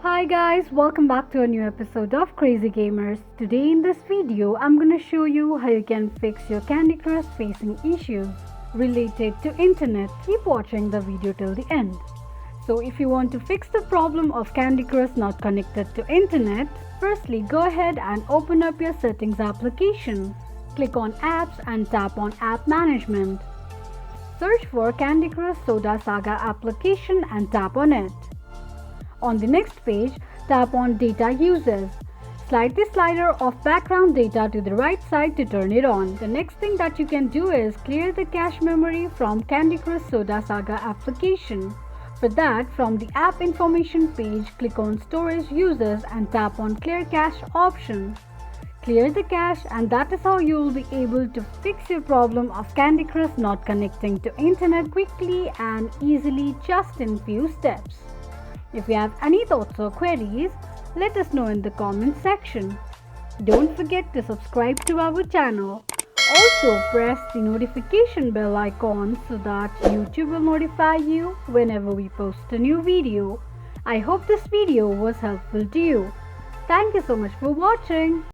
Hi guys, welcome back to a new episode of Crazy Gamers. Today in this video, I'm gonna show you how you can fix your Candy Crush facing issues related to internet. Keep watching the video till the end. So if you want to fix the problem of Candy Crush not connected to internet, firstly go ahead and open up your settings application. Click on apps and tap on app management. Search for Candy Crush Soda Saga application and tap on it. On the next page, tap on Data Uses. Slide the slider of background data to the right side to turn it on. The next thing that you can do is clear the cache memory from Candy Crush Soda Saga application. For that, from the app information page, click on Storage Uses and tap on Clear Cache option. Clear the cache, and that is how you will be able to fix your problem of Candy Crush not connecting to internet quickly and easily just in few steps. If you have any thoughts or queries, let us know in the comment section. Don't forget to subscribe to our channel. Also press the notification bell icon so that YouTube will notify you whenever we post a new video. I hope this video was helpful to you. Thank you so much for watching.